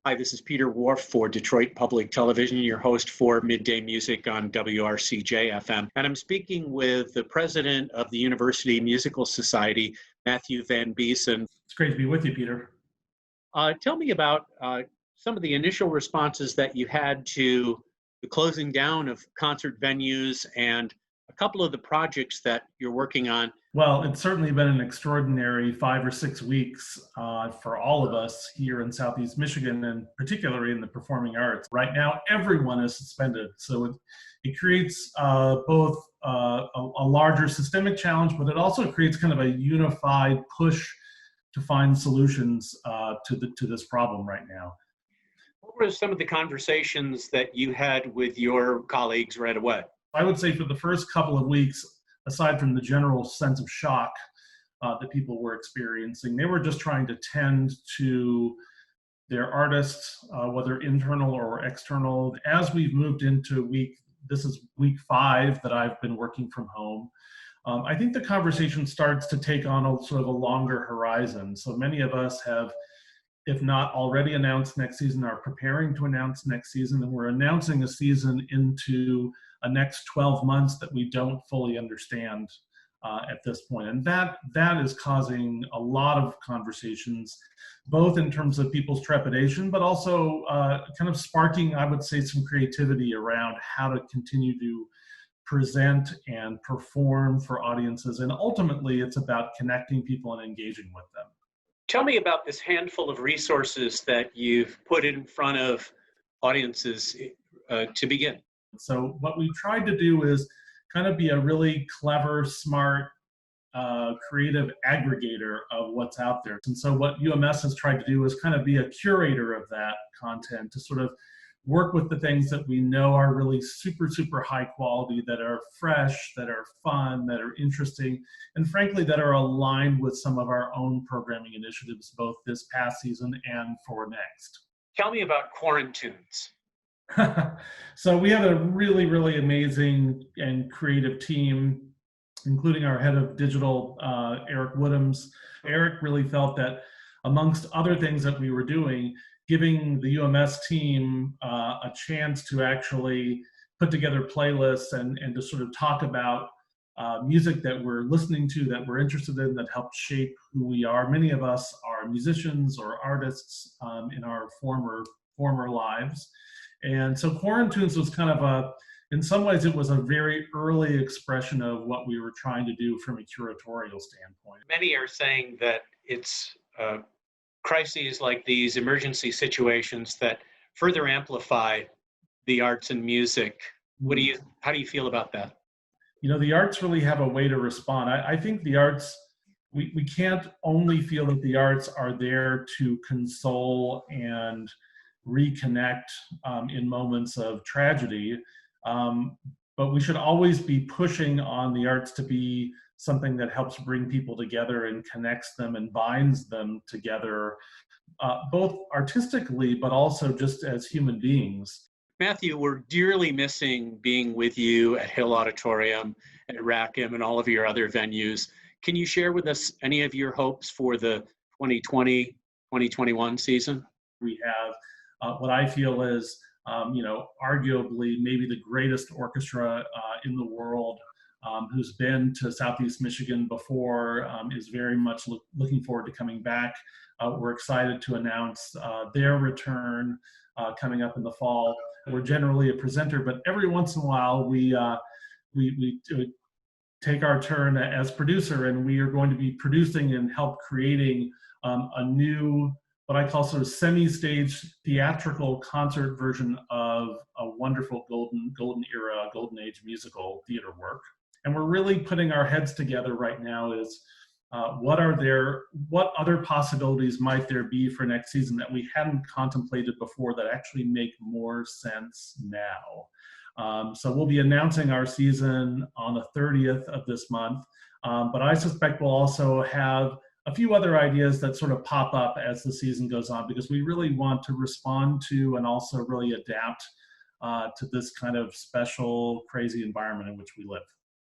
Hi, this is Peter Whorf for Detroit Public Television, your host for Midday Music on WRCJ FM. And I'm speaking with the president of the University Musical Society, Matthew VanBesien. It's great to be with you, Peter. Tell me about some of the initial responses that you had to the closing down of concert venues and a couple of the projects that you're working on. Well, it's certainly been an extraordinary 5 or 6 weeks for all of us here in Southeast Michigan, and particularly in the performing arts. Right now, everyone is suspended. So it creates both a larger systemic challenge, but it also creates kind of a unified push to find solutions to this problem right now. What were some of the conversations that you had with your colleagues right away? I would say for the first couple of weeks, aside from the general sense of shock that people were experiencing, they were just trying to tend to their artists, whether internal or external. As we've moved into this is week 5 that I've been working from home, I think the conversation starts to take on a sort of a longer horizon. So many of us have, if not already announced next season, are preparing to announce next season, and we're announcing a season into a next 12 months that we don't fully understand at this point. And that is causing a lot of conversations, both in terms of people's trepidation, but also kind of sparking, I would say, some creativity around how to continue to present and perform for audiences. And ultimately, it's about connecting people and engaging with them. Tell me about this handful of resources that you've put in front of audiences to begin. So what we've tried to do is kind of be a really clever, smart, creative aggregator of what's out there. And so what UMS has tried to do is kind of be a curator of that content, to sort of work with the things that we know are really super, super high quality, that are fresh, that are fun, that are interesting, and frankly, that are aligned with some of our own programming initiatives, both this past season and for next. Tell me about Quarantunes. So we have a really, really amazing and creative team, including our head of digital, Eric Woodhams. Eric really felt that amongst other things that we were doing, giving the UMS team a chance to actually put together playlists and to sort of talk about music that we're listening to, that we're interested in, that helped shape who we are. Many of us are musicians or artists in our former lives. And so Quarantunes was kind of in some ways, it was a very early expression of what we were trying to do from a curatorial standpoint. Many are saying that it's crises like these, emergency situations, that further amplify the arts and music. How do you feel about that? You know, the arts really have a way to respond. I think the arts, we can't only feel that the arts are there to console and reconnect in moments of tragedy, but we should always be pushing on the arts to be something that helps bring people together and connects them and binds them together, both artistically, but also just as human beings. Matthew, we're dearly missing being with you at Hill Auditorium, at Rackham, and all of your other venues. Can you share with us any of your hopes for the 2020-2021 season? We have what I feel is, arguably maybe the greatest orchestra in the world, who's been to Southeast Michigan before, is very much looking forward to coming back. We're excited to announce their return coming up in the fall. We're generally a presenter, but every once in a while we take our turn as producer, and we are going to be producing and help creating a new, what I call sort of semi-stage theatrical concert version of a wonderful golden era, golden age musical theater work. And we're really putting our heads together right now is what other possibilities might there be for next season that we hadn't contemplated before that actually make more sense now. So we'll be announcing our season on the 30th of this month, but I suspect we'll also have a few other ideas that sort of pop up as the season goes on, because we really want to respond to and also really adapt to this kind of special, crazy environment in which we live.